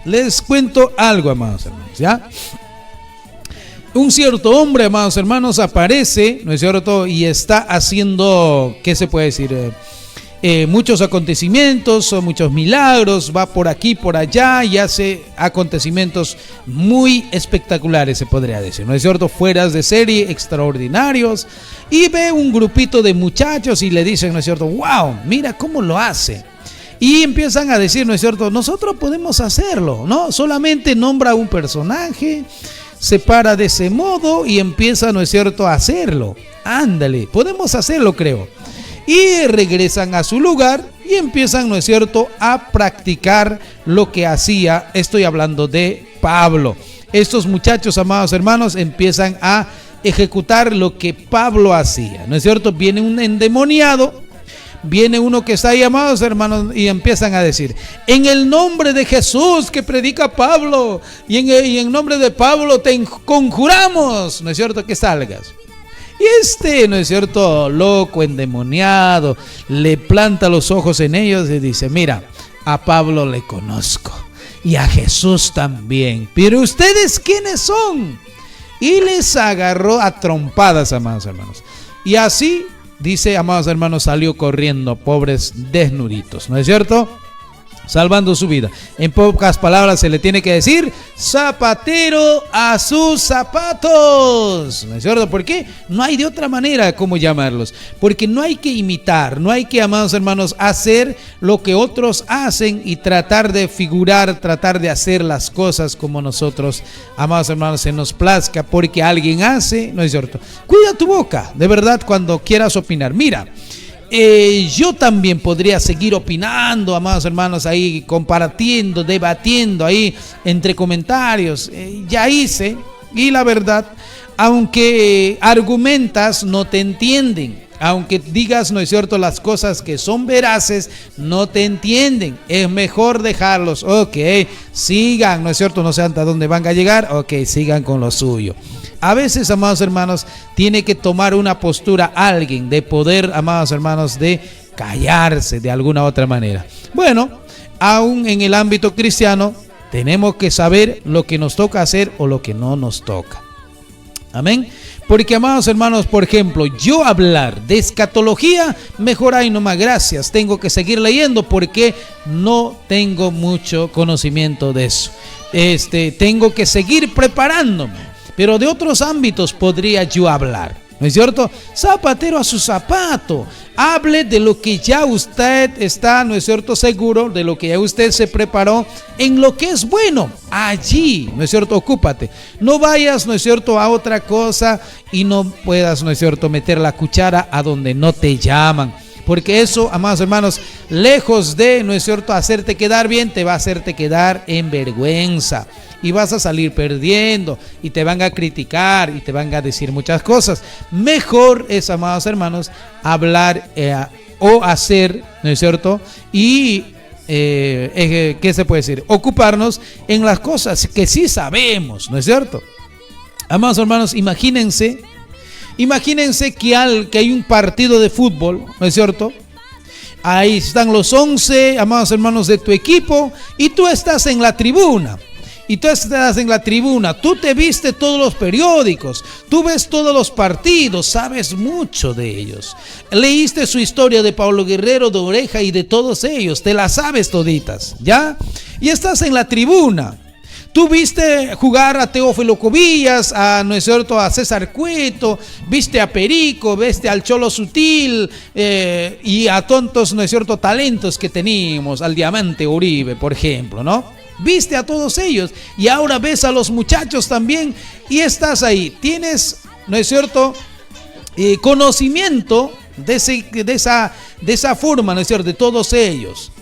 les cuento algo, amados hermanos, ¿ya? Un cierto hombre, amados hermanos, aparece, ¿no es cierto? Y está haciendo, ¿qué se puede decir? Muchos acontecimientos, muchos milagros, va por aquí, por allá y hace acontecimientos muy espectaculares, se podría decir, ¿no es cierto? Fueras de serie, extraordinarios, y ve un grupito de muchachos y le dicen, ¿no es cierto? ¡Wow! Mira cómo lo hace. Y empiezan a decir, ¿no es cierto? Nosotros podemos hacerlo, ¿no? Solamente nombra un personaje, se para de ese modo y empieza, ¿no es cierto?, a hacerlo. Ándale, podemos hacerlo, creo. Y regresan a su lugar y empiezan, ¿no es cierto?, a practicar lo que hacía. Estoy hablando de Pablo. Estos muchachos, amados hermanos, empiezan a ejecutar lo que Pablo hacía, ¿no es cierto? Viene un endemoniado, viene uno que está ahí, amados hermanos, y empiezan a decir, en el nombre de Jesús que predica Pablo, y en nombre de Pablo te conjuramos, ¿no es cierto?, que salgas. Y ¿no es cierto?, loco, endemoniado, le planta los ojos en ellos y dice, mira, a Pablo le conozco, y a Jesús también, pero ¿ustedes quiénes son? Y les agarró a trompadas, amados hermanos. Y así, dice, amados hermanos, salió corriendo, pobres desnuditos, ¿no es cierto? Salvando su vida. En pocas palabras se le tiene que decir, zapatero a sus zapatos, ¿no es cierto? ¿Por qué? No hay de otra manera como llamarlos, porque no hay que imitar, no hay que, amados hermanos, hacer lo que otros hacen y tratar de figurar, tratar de hacer las cosas como nosotros, amados hermanos, se nos plazca, porque alguien hace, ¿no es cierto? Cuida tu boca, de verdad, cuando quieras opinar. Mira, yo también podría seguir opinando, amados hermanos, ahí compartiendo, debatiendo ahí entre comentarios. Ya hice, y la verdad, aunque argumentas, no te entienden. Aunque digas, ¿no es cierto?, las cosas que son veraces, no te entienden. Es mejor dejarlos. Ok, sigan, ¿no es cierto? No sé hasta dónde van a llegar. Ok, sigan con lo suyo. A veces, amados hermanos, tiene que tomar una postura alguien de poder, amados hermanos, de callarse de alguna otra manera. Bueno, aún en el ámbito cristiano, tenemos que saber lo que nos toca hacer o lo que no nos toca. Amén. Porque, amados hermanos, por ejemplo, yo hablar de escatología, mejor ahí nomás, gracias, tengo que seguir leyendo porque no tengo mucho conocimiento de eso. Tengo que seguir preparándome, pero de otros ámbitos podría yo hablar, ¿no es cierto? Zapatero a su zapato. Hable de lo que ya usted está, ¿no es cierto?, seguro, de lo que ya usted se preparó en lo que es bueno. Allí, ¿no es cierto?, ocúpate. No vayas, ¿no es cierto?, a otra cosa y no puedas, ¿no es cierto?, meter la cuchara a donde no te llaman. Porque eso, amados hermanos, lejos de, ¿no es cierto?, hacerte quedar bien, te va a hacerte quedar en vergüenza. Y vas a salir perdiendo y te van a criticar y te van a decir muchas cosas. Mejor es, amados hermanos, hablar o hacer, ¿no es cierto? Y, ¿qué se puede decir? Ocuparnos en las cosas que sí sabemos, ¿no es cierto? Amados hermanos, imagínense que hay un partido de fútbol, ¿no es cierto? Ahí están los 11, amados hermanos, de tu equipo y tú estás en la tribuna. Tú te viste todos los periódicos, tú ves todos los partidos, sabes mucho de ellos. Leíste su historia de Pablo Guerrero, de Oreja y de todos ellos, te las sabes toditas, ¿ya? Y estás en la tribuna. Tú viste jugar a Teófilo Cubillas, ¿no es cierto?, a César Cueto, viste a Perico, viste al Cholo Sutil y a tontos, ¿no es cierto?, talentos que teníamos, al Diamante Uribe, por ejemplo, ¿no? Viste a todos ellos y ahora ves a los muchachos también y estás ahí. Tienes, ¿no es cierto?, conocimiento de esa forma, ¿no es cierto?, de todos ellos.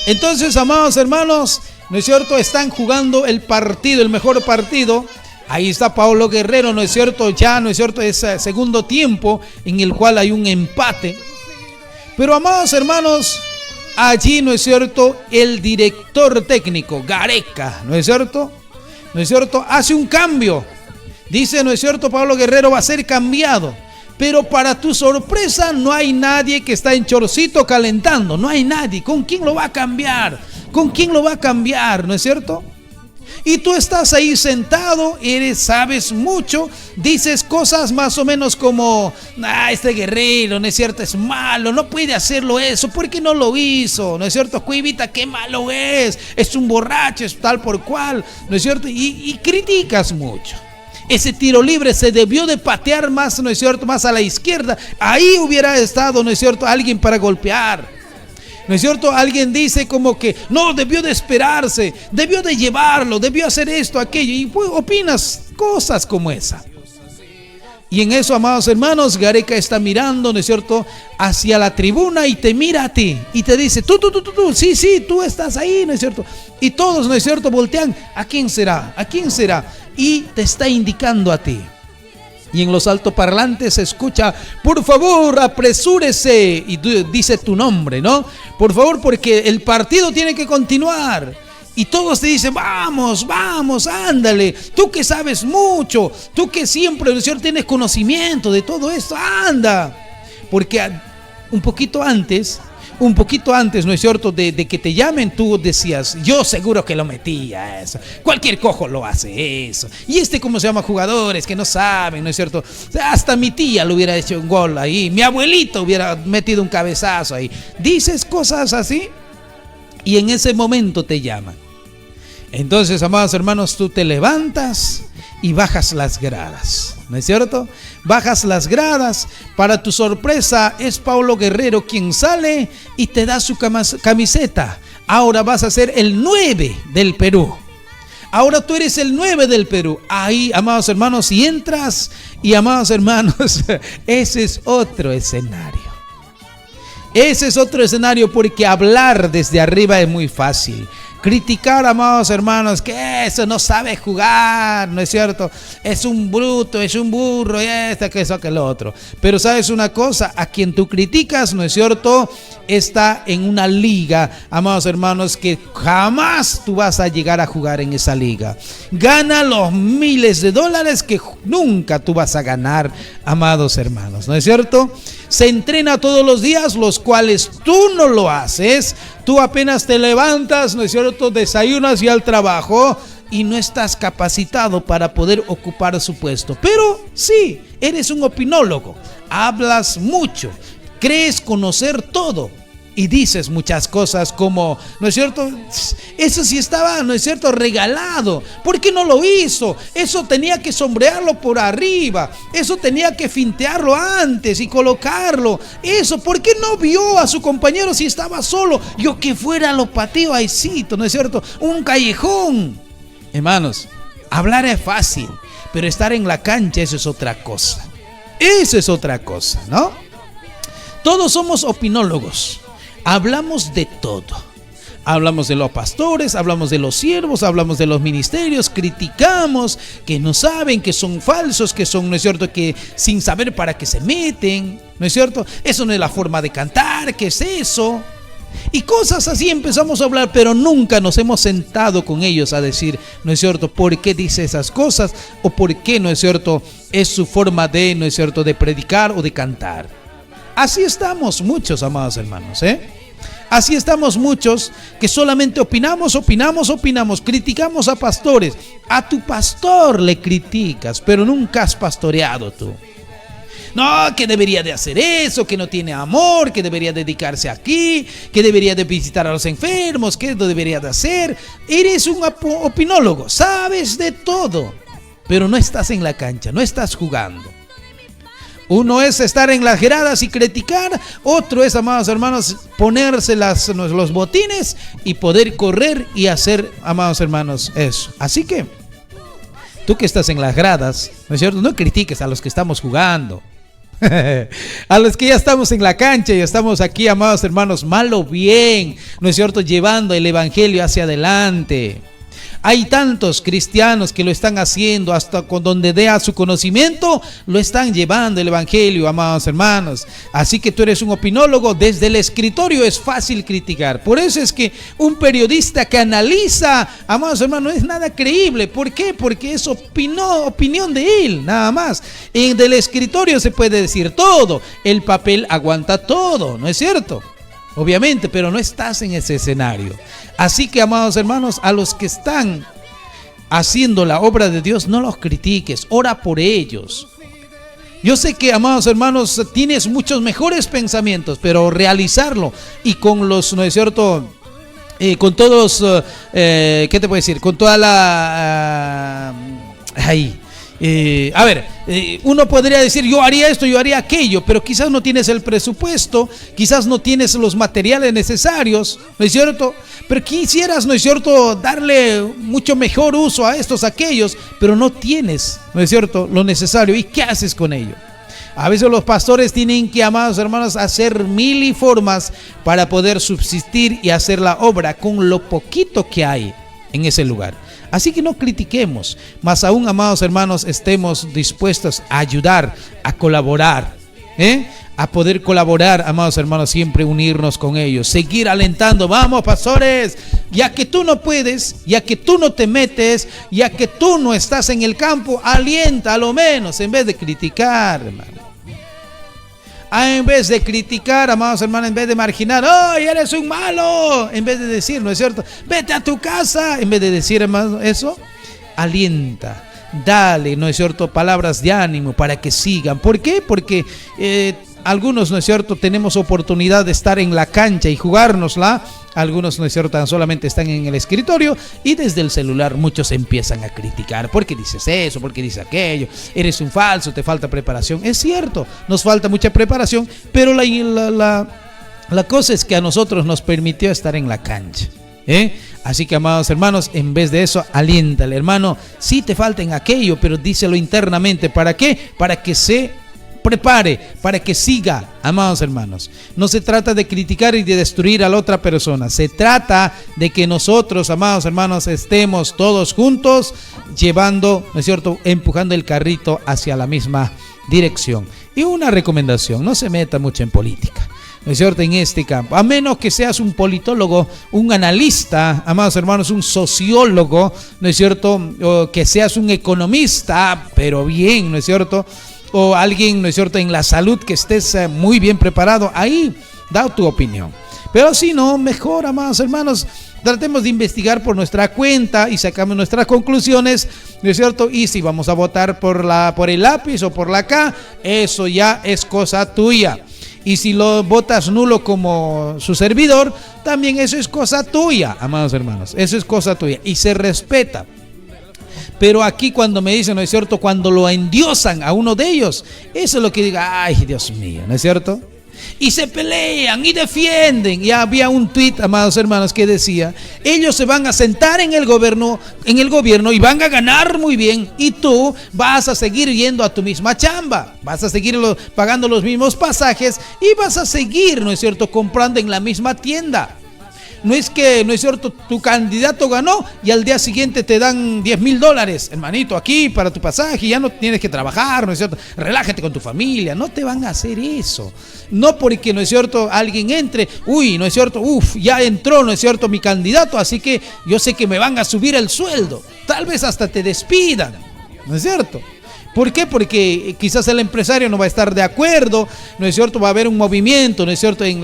Entonces, amados hermanos, ¿no es cierto?, están jugando el partido, el mejor partido. Ahí está Pablo Guerrero, ¿no es cierto?, ya, ¿no es cierto?, ese segundo tiempo en el cual hay un empate. Pero, amados hermanos, allí, ¿no es cierto?, el director técnico, Gareca, ¿no es cierto?, hace un cambio. Dice, ¿no es cierto?, Pablo Guerrero va a ser cambiado. Pero para tu sorpresa no hay nadie que está en chorcito calentando. No hay nadie. ¿Con quién lo va a cambiar? ¿No es cierto? Y tú estás ahí sentado, sabes mucho, dices cosas más o menos como, este guerrero, ¿no es cierto? Es malo, no puede hacerlo eso, ¿por qué no lo hizo? ¿No es cierto? Cuivita, qué malo es un borracho, es tal por cual, ¿no es cierto? Y criticas mucho. Ese tiro libre se debió de patear más, ¿no es cierto? Más a la izquierda, ahí hubiera estado, ¿no es cierto? Alguien para golpear. ¿No es cierto? Alguien dice como que no, debió de esperarse, debió de llevarlo, debió hacer esto, aquello, y pues opinas cosas como esa. Y en eso, amados hermanos, Gareca está mirando, ¿no es cierto?, hacia la tribuna y te mira a ti y te dice, tú, sí, tú estás ahí, ¿no es cierto? Y todos, ¿no es cierto?, voltean, ¿a quién será? ¿A quién será? Y te está indicando a ti. Y en los altoparlantes se escucha, por favor, apresúrese, y dice tu nombre, ¿no? Por favor, porque el partido tiene que continuar. Y todos te dicen, vamos, ándale, tú que sabes mucho, tú que siempre, ¿no es cierto?, tienes conocimiento de todo esto, anda. Porque un poquito antes, ¿no es cierto?, de que te llamen, tú decías, yo seguro que lo metía eso, cualquier cojo lo hace eso, y ¿cómo se llama? Jugadores que no saben, ¿no es cierto? Hasta mi tía le hubiera hecho un gol ahí, mi abuelito hubiera metido un cabezazo ahí. Dices cosas así y en ese momento te llaman. Entonces, amados hermanos, tú te levantas y bajas las gradas, ¿no es cierto? Bajas las gradas, para tu sorpresa es Paulo Guerrero quien sale y te da su camiseta. Ahora vas a ser el 9 del Perú. Ahora tú eres el 9 del Perú. Ahí, amados hermanos, y entras y, amados hermanos, ese es otro escenario. Ese es otro escenario, porque hablar desde arriba es muy fácil. Criticar, amados hermanos, que eso no sabe jugar, ¿no es cierto? Es un bruto, es un burro, y que eso, que lo otro. Pero sabes una cosa, a quien tú criticas, ¿no es cierto?, está en una liga, amados hermanos, que jamás tú vas a llegar a jugar en esa liga. Gana los miles de dólares que nunca tú vas a ganar, amados hermanos, ¿no es cierto? Se entrena todos los días, los cuales tú no lo haces. Tú apenas te levantas, ¿no es cierto?, desayunas y al trabajo, y no estás capacitado para poder ocupar su puesto. Pero sí, eres un opinólogo, hablas mucho, crees conocer todo y dices muchas cosas como, ¿no es cierto?, eso sí estaba, ¿no es cierto?, regalado, ¿por qué no lo hizo? Eso tenía que sombrearlo por arriba, eso tenía que fintearlo antes y colocarlo, eso, ¿por qué no vio a su compañero si estaba solo? Yo que fuera lo pateo ahícito, ¿no es cierto?, un callejón. Hermanos, hablar es fácil, pero estar en la cancha, eso es otra cosa. Eso es otra cosa, ¿no? Todos somos opinólogos. Hablamos de todo. Hablamos de los pastores, hablamos de los siervos, hablamos de los ministerios, criticamos que no saben, que son falsos, que son, ¿no es cierto?, que sin saber para qué se meten, ¿no es cierto? Eso no es la forma de cantar, ¿qué es eso? Y cosas así empezamos a hablar, pero nunca nos hemos sentado con ellos a decir, ¿no es cierto?, por qué dice esas cosas, o por qué, ¿no es cierto?, es su forma de, ¿no es cierto?, de predicar o de cantar. Así estamos muchos, amados hermanos, Así estamos muchos que solamente opinamos, criticamos a pastores. A tu pastor le criticas, pero nunca has pastoreado tú. No, que debería de hacer eso, que no tiene amor, que debería dedicarse aquí, que debería de visitar a los enfermos, que lo debería de hacer. Eres un opinólogo, sabes de todo, pero no estás en la cancha, no estás jugando. Uno es estar en las gradas y criticar, otro es, amados hermanos, ponerse los botines y poder correr y hacer, amados hermanos, eso. Así que, tú que estás en las gradas, ¿no es cierto?, no critiques a los que estamos jugando. A los que ya estamos en la cancha y estamos aquí, amados hermanos, mal o bien, ¿no es cierto?, llevando el evangelio hacia adelante. Hay tantos cristianos que lo están haciendo, hasta con donde dé a su conocimiento, lo están llevando el evangelio, amados hermanos. Así que tú eres un opinólogo, desde el escritorio es fácil criticar. Por eso es que un periodista que analiza, amados hermanos, no es nada creíble. ¿Por qué? Porque es opinión de él, nada más. En del escritorio se puede decir todo, el papel aguanta todo, ¿no es cierto? Obviamente, pero no estás en ese escenario. Así que, amados hermanos, a los que están haciendo la obra de Dios, no los critiques, ora por ellos. Yo sé que, amados hermanos, tienes muchos mejores pensamientos, pero realizarlo y con los, ¿no es cierto?, con todos, ¿qué te puedo decir? Con toda la... uno podría decir, yo haría esto, yo haría aquello, pero quizás no tienes el presupuesto, quizás no tienes los materiales necesarios, ¿no es cierto? Pero quisieras, ¿no es cierto?, darle mucho mejor uso a estos, aquellos, pero no tienes, ¿no es cierto?, lo necesario. ¿Y qué haces con ello? A veces los pastores tienen que, amados hermanos, hacer mil y formas para poder subsistir y hacer la obra con lo poquito que hay en ese lugar. Así que no critiquemos, más aún, amados hermanos, estemos dispuestos a ayudar, a colaborar, a poder colaborar, amados hermanos, siempre unirnos con ellos, seguir alentando. Vamos, pastores, ya que tú no puedes, ya que tú no te metes, ya que tú no estás en el campo, alienta a lo menos, en vez de criticar, hermano. En vez de criticar, amados hermanos, en vez de marginar, ¡ay, eres un malo! En vez de decir, ¿no es cierto?, vete a tu casa. En vez de decir, hermano, eso, alienta, dale, ¿no es cierto?, palabras de ánimo para que sigan. ¿Por qué? Porque algunos, ¿no es cierto?, tenemos oportunidad de estar en la cancha y jugárnosla. Algunos, ¿no es cierto?, tan solamente están en el escritorio y desde el celular muchos empiezan a criticar. ¿Por qué dices eso? ¿Por qué dices aquello? Eres un falso, te falta preparación. Es cierto, nos falta mucha preparación, pero la cosa es que a nosotros nos permitió estar en la cancha. Así que, amados hermanos, en vez de eso, aliéntale, hermano. Sí te falta en aquello, pero díselo internamente. ¿Para qué? Para que se prepare, para que siga, amados hermanos. No se trata de criticar y de destruir a la otra persona. Se trata de que nosotros, amados hermanos, estemos todos juntos llevando, ¿no es cierto?, empujando el carrito hacia la misma dirección. Y una recomendación: no se meta mucho en política, ¿no es cierto?, en este campo, a menos que seas un politólogo, un analista, amados hermanos, un sociólogo, ¿no es cierto?, o que seas un economista, pero bien, ¿no es cierto?, o alguien, ¿no es cierto?, en la salud, que estés muy bien preparado. Ahí da tu opinión. Pero si no, mejor, amados hermanos, tratemos de investigar por nuestra cuenta y sacamos nuestras conclusiones, ¿no es cierto? Y si vamos a votar por el lápiz o por la K, eso ya es cosa tuya. Y si lo votas nulo como su servidor, también eso es cosa tuya, amados hermanos. Eso es cosa tuya y se respeta. Pero aquí, cuando me dicen, ¿no es cierto?, cuando lo endiosan a uno de ellos, eso es lo que diga, ay, Dios mío, ¿no es cierto? Y se pelean y defienden. Y había un tuit, amados hermanos, que decía: ellos se van a sentar en el gobierno y van a ganar muy bien, y tú vas a seguir yendo a tu misma chamba, vas a seguir pagando los mismos pasajes y vas a seguir, ¿no es cierto?, comprando en la misma tienda. No es que, ¿no es cierto?, tu candidato ganó y al día siguiente te dan $10,000, hermanito, aquí para tu pasaje, ya no tienes que trabajar, ¿no es cierto?, relájate con tu familia. No te van a hacer eso. No porque, ¿no es cierto?, alguien entre, uy, ¿no es cierto?, ya entró, ¿no es cierto?, mi candidato, así que yo sé que me van a subir el sueldo. Tal vez hasta te despidan, ¿no es cierto? ¿Por qué? Porque quizás el empresario no va a estar de acuerdo, ¿no es cierto? Va a haber un movimiento, ¿no es cierto?, en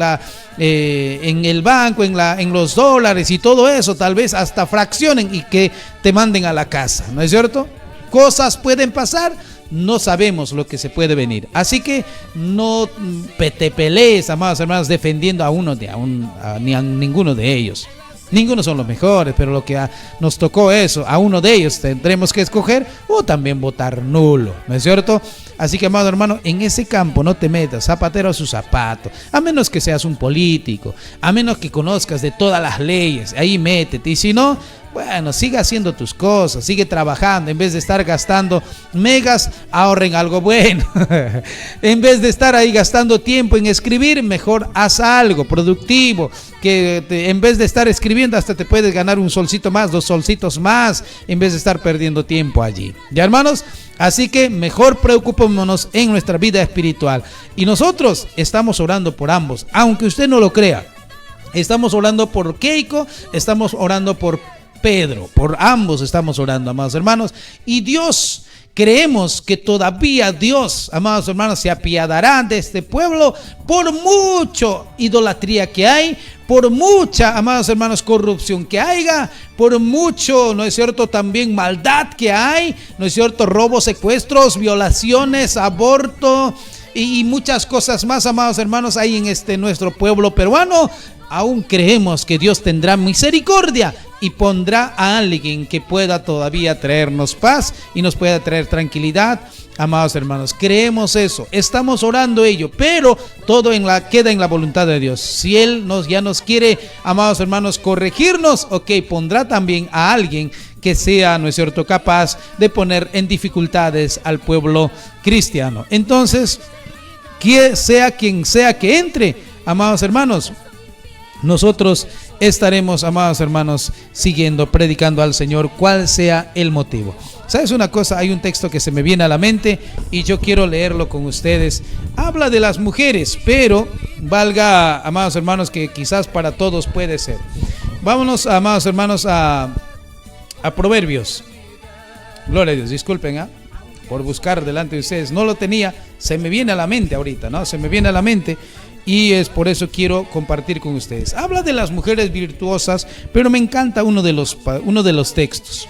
el banco, en los dólares y todo eso. Tal vez hasta fraccionen y que te manden a la casa, ¿no es cierto? Cosas pueden pasar, no sabemos lo que se puede venir. Así que no te pelees, amados hermanos, defendiendo ni a ninguno de ellos. Ninguno son los mejores, pero lo que nos tocó eso, a uno de ellos tendremos que escoger, o también votar nulo, ¿no es cierto? Así que, amado hermano, en ese campo no te metas, zapatero a su zapato, a menos que seas un político, a menos que conozcas de todas las leyes, ahí métete. Y si no, bueno, sigue haciendo tus cosas, sigue trabajando. En vez de estar gastando megas, ahorren algo bueno. En vez de estar ahí gastando tiempo en escribir, mejor haz algo productivo, que en vez de estar escribiendo hasta te puedes ganar un solcito más, 2 solcitos más, en vez de estar perdiendo tiempo allí. ¿Ya, hermanos? Así que mejor preocupémonos en nuestra vida espiritual. Y nosotros estamos orando por ambos, aunque usted no lo crea. Estamos orando por Keiko, estamos orando por Pedro, por ambos estamos orando, amados hermanos. Y Dios creemos que todavía Dios, amados hermanos, se apiadará de este pueblo por mucha idolatría que hay, por mucha, amados hermanos, corrupción que haya, por mucho, ¿no es cierto?, también maldad que hay, ¿no es cierto?, robos, secuestros, violaciones, aborto y muchas cosas más, amados hermanos, hay en nuestro pueblo peruano. Aún creemos que Dios tendrá misericordia y pondrá a alguien que pueda todavía traernos paz y nos pueda traer tranquilidad. Amados hermanos, creemos eso, estamos orando ello, pero todo queda en la voluntad de Dios. Si Él ya nos quiere, amados hermanos, corregirnos, ok, pondrá también a alguien que sea, ¿no es cierto?, capaz de poner en dificultades al pueblo cristiano. Entonces, quien sea que entre, amados hermanos, nosotros estaremos, amados hermanos, siguiendo, predicando al Señor, cual sea el motivo. ¿Sabes una cosa? Hay un texto que se me viene a la mente y yo quiero leerlo con ustedes. Habla de las mujeres, pero valga, amados hermanos, que quizás para todos puede ser. Vámonos, amados hermanos, a Proverbios. Gloria a Dios, disculpen, por buscar delante de ustedes. No lo tenía, se me viene a la mente ahorita, ¿no? Se me viene a la mente. Y es por eso quiero compartir con ustedes. Habla de las mujeres virtuosas, pero me encanta uno de los textos.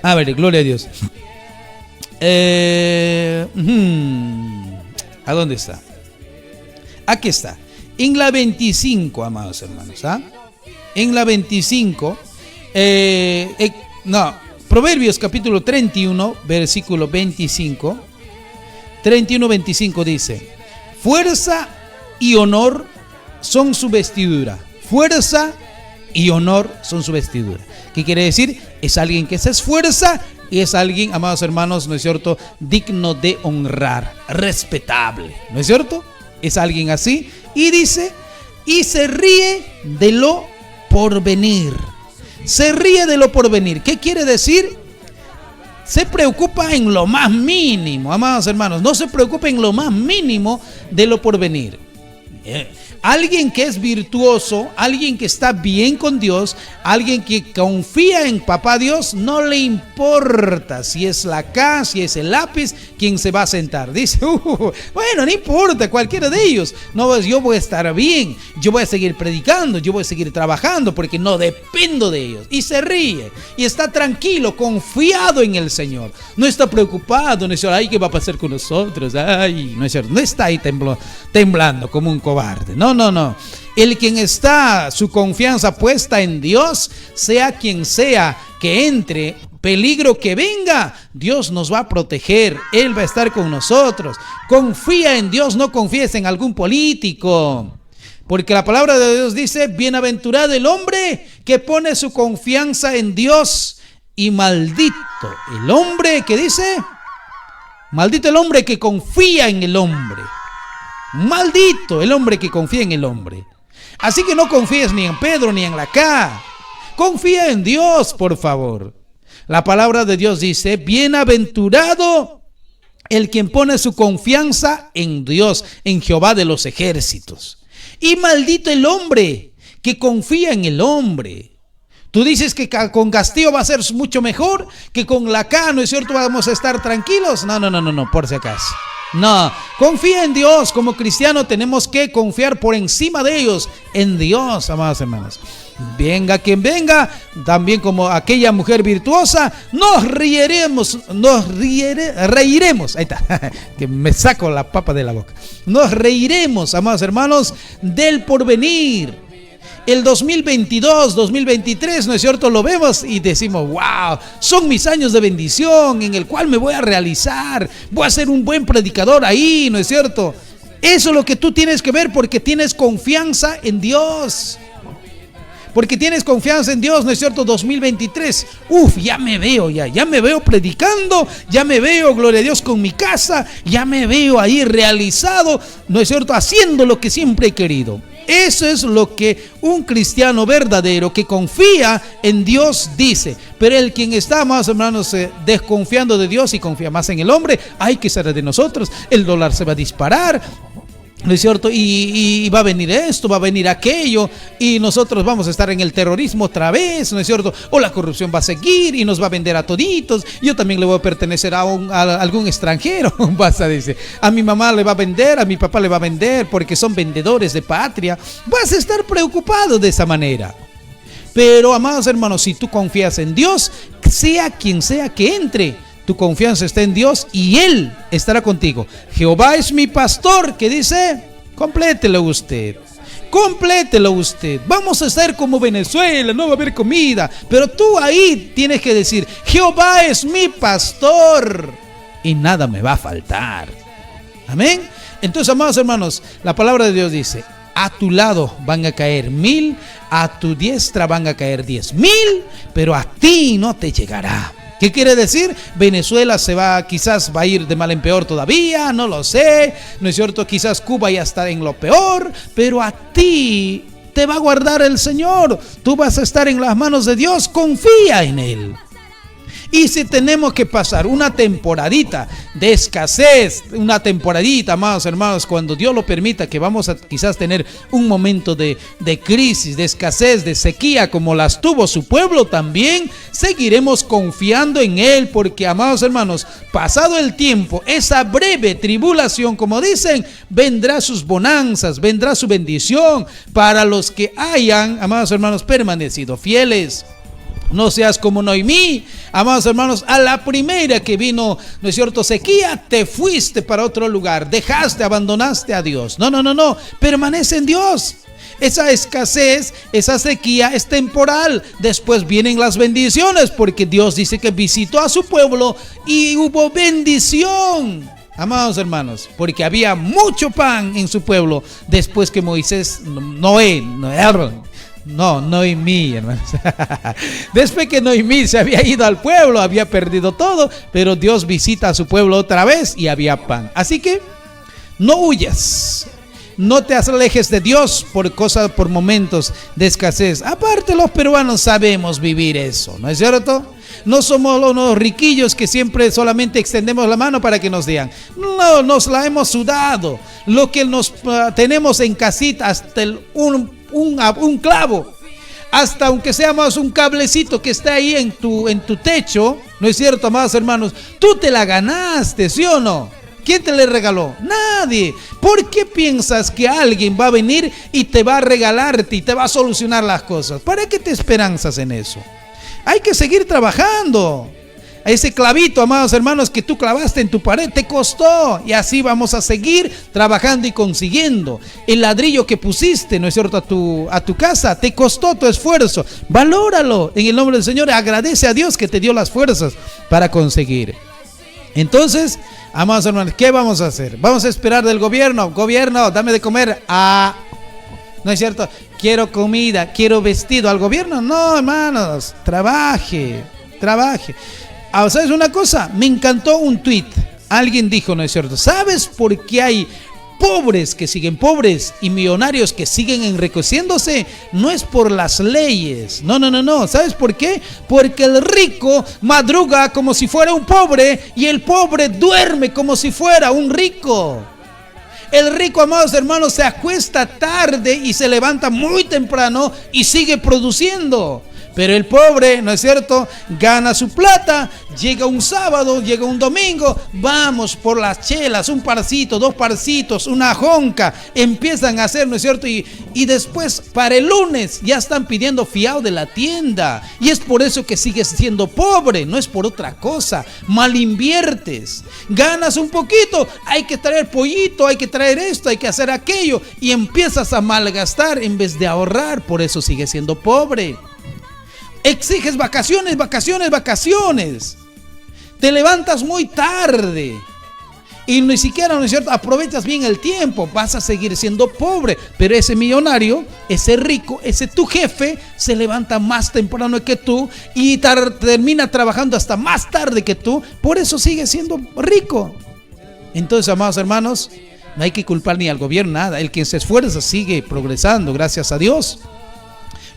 A ver, gloria a Dios. ¿A dónde está? Aquí está. En la 25, amados hermanos. En la 25. Proverbios capítulo 31, versículo 25. 31-25 dice: fuerza y honor son su vestidura. Fuerza y honor son su vestidura. ¿Qué quiere decir? Es alguien que se esfuerza y es alguien, amados hermanos, ¿no es cierto?, digno de honrar, respetable, ¿no es cierto? Es alguien así. Y dice, y se ríe de lo porvenir. Se ríe de lo porvenir. ¿Qué quiere decir? Se preocupa en lo más mínimo, amados hermanos. No se preocupa en lo más mínimo de lo porvenir. Alguien que es virtuoso, alguien que está bien con Dios, alguien que confía en papá Dios, no le importa si es la K, si es el lápiz, quien se va a sentar. Dice, bueno, no importa, cualquiera de ellos. No, yo voy a estar bien, yo voy a seguir predicando, yo voy a seguir trabajando porque no dependo de ellos. Y se ríe y está tranquilo, confiado en el Señor. No está preocupado, no es cierto, ay, ¿qué va a pasar con nosotros? Ay, no es cierto, no está ahí temblando como un cobarde. No. El quien está su confianza puesta en Dios, sea quien sea que entre, peligro que venga, Dios nos va a proteger, Él va a estar con nosotros. Confía en Dios, no confíes en algún político, porque la palabra de Dios dice: bienaventurado el hombre que pone su confianza en Dios, y maldito el hombre que dice, maldito el hombre que confía en el hombre. Maldito el hombre que confía en el hombre. Así que no confíes ni en Pedro ni en la K. Confía en Dios, por favor. La palabra de Dios dice: bienaventurado el quien pone su confianza en Dios, en Jehová de los ejércitos. Y maldito el hombre que confía en el hombre. Tú dices que con Castillo va a ser mucho mejor, que con la K, ¿no es cierto?, vamos a estar tranquilos. No, por si acaso. No, confía en Dios. Como cristiano tenemos que confiar por encima de ellos en Dios, amados hermanos. Venga quien venga, también como aquella mujer virtuosa, nos reiremos. Ahí está, que me saco la papa de la boca. Nos reiremos, amados hermanos, del porvenir. El 2022, 2023, ¿no es cierto?, lo vemos y decimos, wow, son mis años de bendición en el cual me voy a realizar, voy a ser un buen predicador ahí, ¿no es cierto? Eso es lo que tú tienes que ver, porque tienes confianza en Dios. Porque tienes confianza en Dios, ¿no es cierto? 2023, ya me veo predicando, ya me veo, gloria a Dios, con mi casa, ya me veo ahí realizado, ¿no es cierto?, haciendo lo que siempre he querido. Eso es lo que un cristiano verdadero que confía en Dios dice. Pero el quien está, más hermanos, desconfiando de Dios y confía más en el hombre, hay que ser de nosotros, el dólar se va a disparar, ¿no es cierto? Y va a venir esto, va a venir aquello, y nosotros vamos a estar en el terrorismo otra vez, ¿no es cierto? O la corrupción va a seguir y nos va a vender a toditos. Yo también le voy a pertenecer a algún extranjero, vas a decir. A mi mamá le va a vender, a mi papá le va a vender, porque son vendedores de patria. Vas a estar preocupado de esa manera. Pero, amados hermanos, si tú confías en Dios, sea quien sea que entre, tu confianza está en Dios y Él estará contigo. Jehová es mi pastor, que dice, complételo usted. Complételo usted. Vamos a estar como Venezuela, no va a haber comida. Pero tú ahí tienes que decir, Jehová es mi pastor y nada me va a faltar. Amén. Entonces, amados hermanos, la palabra de Dios dice, a tu lado van a caer 1000, a tu diestra van a caer 10,000, pero a ti no te llegará. ¿Qué quiere decir? Venezuela quizás va a ir de mal en peor todavía, no lo sé, ¿no es cierto? Quizás Cuba ya está en lo peor, pero a ti te va a guardar el Señor. Tú vas a estar en las manos de Dios, confía en Él. Y si tenemos que pasar una temporadita de escasez, una temporadita, amados hermanos, cuando Dios lo permita, que vamos a quizás tener un momento de crisis, de escasez, de sequía, como las tuvo su pueblo también, seguiremos confiando en Él, porque, amados hermanos, pasado el tiempo, esa breve tribulación, como dicen, vendrá sus bonanzas, vendrá su bendición para los que hayan, amados hermanos, permanecido fieles. No seas como Noemí, amados hermanos, a la primera que vino, ¿no es cierto?, sequía, te fuiste para otro lugar, abandonaste a Dios. No, permanece en Dios. Esa escasez, esa sequía es temporal. Después vienen las bendiciones, porque Dios dice que visitó a su pueblo y hubo bendición. Amados hermanos, porque había mucho pan en su pueblo después que Noemí, hermanos. Después que Noemí se había ido al pueblo, había perdido todo, pero Dios visita a su pueblo otra vez y había pan. Así que no huyas, no te alejes de Dios por momentos de escasez. Aparte, los peruanos sabemos vivir eso, ¿no es cierto? No somos unos riquillos que siempre solamente extendemos la mano para que nos den. No, nos la hemos sudado. Lo que nos tenemos en casita, hasta un clavo, hasta aunque sea más un cablecito que está ahí en tu techo, ¿no es cierto, amados hermanos? Tú te la ganaste, ¿sí o no? ¿Quién te la regaló? Nadie. ¿Por qué piensas que alguien va a venir y te va a regalarte y te va a solucionar las cosas? ¿Para qué te esperanzas en eso? Hay que seguir trabajando. Ese clavito, amados hermanos, que tú clavaste en tu pared, te costó. Y así vamos a seguir trabajando y consiguiendo. El ladrillo que pusiste, ¿no es cierto?, a tu casa, te costó tu esfuerzo. Valóralo en el nombre del Señor. Agradece a Dios que te dio las fuerzas para conseguir. Entonces, amados hermanos, ¿qué vamos a hacer? Vamos a esperar del gobierno. Gobierno, dame de comer. ¿No es cierto? Quiero comida, quiero vestido. ¿Al gobierno? No, hermanos, trabaje. ¿Sabes una cosa? Me encantó un tuit. Alguien dijo, ¿no es cierto?, ¿sabes por qué hay pobres que siguen pobres y millonarios que siguen enriqueciéndose? No es por las leyes. No. ¿Sabes por qué? Porque el rico madruga como si fuera un pobre y el pobre duerme como si fuera un rico. El rico, amados hermanos, se acuesta tarde y se levanta muy temprano y sigue produciendo. Pero el pobre, ¿no es cierto?, gana su plata, llega un sábado, llega un domingo, vamos por las chelas, un parcito, 2 parcitos, una jonca, empiezan a hacer, ¿no es cierto?, y después para el lunes ya están pidiendo fiado de la tienda, y es por eso que sigues siendo pobre, no es por otra cosa. Mal inviertes, ganas un poquito, hay que traer pollito, hay que traer esto, hay que hacer aquello, y empiezas a malgastar en vez de ahorrar, por eso sigues siendo pobre. Exiges vacaciones. Te levantas muy tarde y ni siquiera, ¿no es cierto?, aprovechas bien el tiempo. Vas a seguir siendo pobre. Pero ese millonario, ese rico, ese tu jefe, se levanta más temprano que tú y termina trabajando hasta más tarde que tú. Por eso sigue siendo rico. Entonces, amados hermanos, no hay que culpar ni al gobierno, nada. El que se esfuerza sigue progresando, gracias a Dios.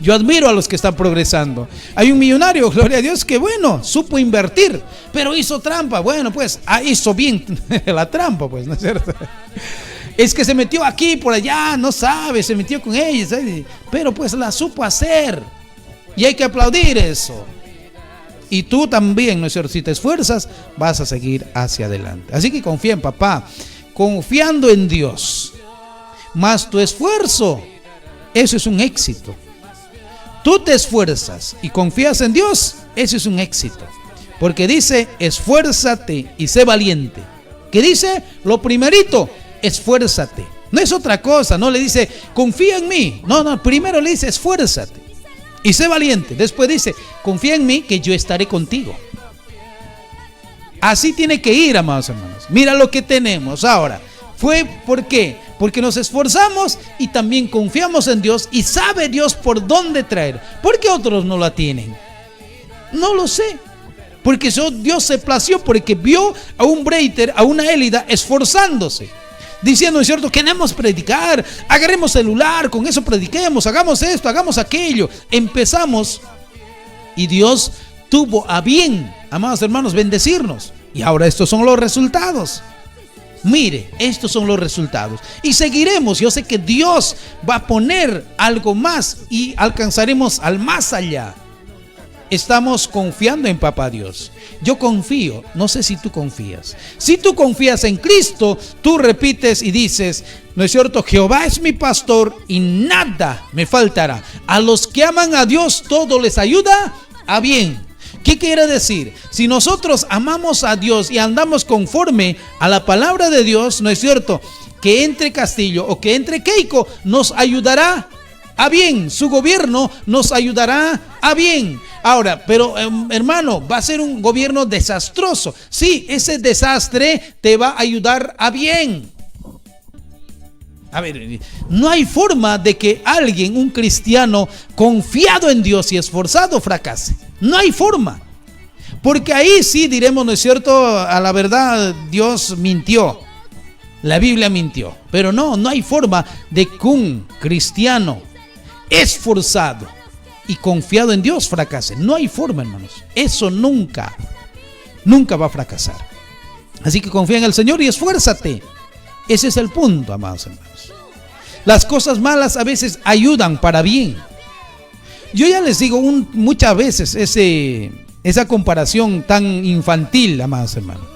Yo admiro a los que están progresando. Hay un millonario, gloria a Dios, que bueno, supo invertir, pero hizo trampa. Bueno, pues hizo bien la trampa, pues, ¿no es cierto? es que se metió aquí, por allá, no sabe, se metió con ella, ¿sabes? Pero pues la supo hacer. Y hay que aplaudir eso. Y tú también, ¿no es cierto? Si te esfuerzas, vas a seguir hacia adelante. Así que confía en papá, confiando en Dios. Más tu esfuerzo, eso es un éxito. Tú te esfuerzas y confías en Dios, eso es un éxito. Porque dice, esfuérzate y sé valiente. ¿Qué dice? Lo primerito, esfuérzate. No es otra cosa, no le dice, confía en mí. No, primero le dice, esfuérzate y sé valiente. Después dice, confía en mí que yo estaré contigo. Así tiene que ir, amados hermanos. Mira lo que tenemos ahora. ¿Por qué? Porque nos esforzamos y también confiamos en Dios y sabe Dios por dónde traer. ¿Por qué otros no la tienen? No lo sé. Porque Dios se plació porque vio a un breiter, a una élida esforzándose. Diciendo, ¿no es cierto? Queremos predicar, agarremos celular, con eso prediquemos, hagamos esto, hagamos aquello. Empezamos y Dios tuvo a bien, amados hermanos, bendecirnos. Y ahora estos son los resultados. Mire, estos son los resultados. Y seguiremos. Yo sé que Dios va a poner algo más y alcanzaremos al más allá. Estamos confiando en Papá Dios. Yo confío, no sé si tú confías. Si tú confías en Cristo, tú repites y dices, ¿no es cierto? Jehová es mi pastor y nada me faltará. A los que aman a Dios, todo les ayuda a bien. ¿Qué quiere decir? Si nosotros amamos a Dios y andamos conforme a la palabra de Dios, ¿no es cierto? Que entre Castillo o que entre Keiko nos ayudará a bien. Su gobierno nos ayudará a bien. Ahora, pero hermano, va a ser un gobierno desastroso. Sí, ese desastre te va a ayudar a bien. A ver, no hay forma de que alguien, un cristiano confiado en Dios y esforzado, fracase. No hay forma. Porque ahí sí diremos, ¿no es cierto? A la verdad, Dios mintió. La Biblia mintió. Pero no hay forma de que un cristiano esforzado y confiado en Dios fracase. No hay forma, hermanos. Eso nunca va a fracasar. Así que confía en el Señor y esfuérzate. Ese es el punto, amados hermanos. Las cosas malas a veces ayudan para bien. Yo ya les digo muchas veces esa comparación tan infantil, amados hermanos.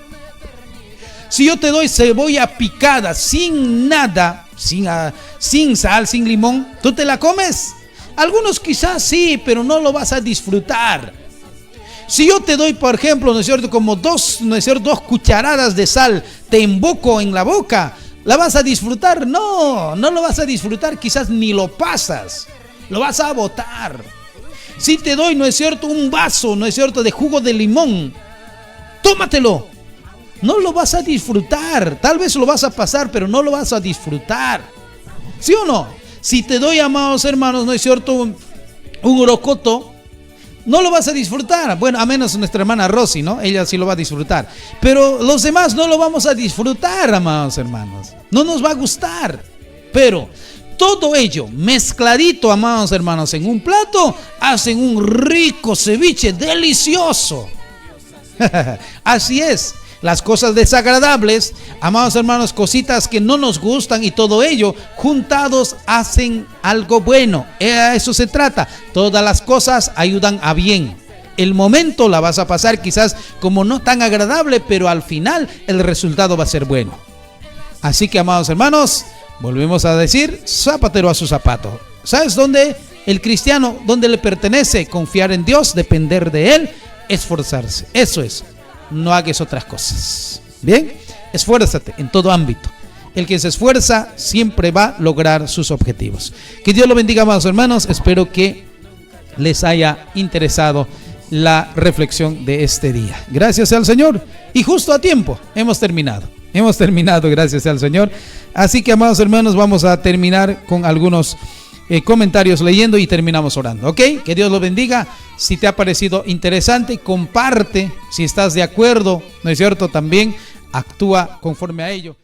Si yo te doy cebolla picada sin nada, sin sal, sin limón, ¿tú te la comes? Algunos quizás sí, pero no lo vas a disfrutar. Si yo te doy, por ejemplo, ¿no es cierto? Como dos cucharadas de sal, te emboco en la boca, ¿la vas a disfrutar? No lo vas a disfrutar, quizás ni lo pasas, lo vas a botar. Si te doy, ¿no es cierto? Un vaso, ¿no es cierto? De jugo de limón, tómatelo. No lo vas a disfrutar, tal vez lo vas a pasar, pero no lo vas a disfrutar. ¿Sí o no? Si te doy, amados hermanos, ¿no es cierto? Un orocoto, no lo vas a disfrutar. Bueno, a menos nuestra hermana Rosy, ¿no? Ella sí lo va a disfrutar. Pero los demás no lo vamos a disfrutar, amados hermanos. No nos va a gustar. Pero todo ello mezcladito, amados hermanos, en un plato, hacen un rico ceviche delicioso. Así es. Las cosas desagradables, amados hermanos, cositas que no nos gustan y todo ello, juntados hacen algo bueno. A eso se trata. Todas las cosas ayudan a bien. El momento la vas a pasar quizás como no tan agradable, pero al final el resultado va a ser bueno. Así que, amados hermanos, volvemos a decir, zapatero a su zapato. ¿Sabes dónde el cristiano, dónde le pertenece? Confiar en Dios, depender de Él, esforzarse. Eso es. No hagas otras cosas. Bien, esfuérzate en todo ámbito. El que se esfuerza siempre va a lograr sus objetivos. Que Dios lo bendiga, amados hermanos. Espero que les haya interesado la reflexión de este día. Gracias al Señor. Y justo a tiempo hemos terminado, gracias al Señor. Así que, amados hermanos, vamos a terminar con algunos comentarios leyendo y terminamos orando, ¿ok? Que Dios lo bendiga. Si te ha parecido interesante, comparte. Si estás de acuerdo, ¿no es cierto? También actúa conforme a ello.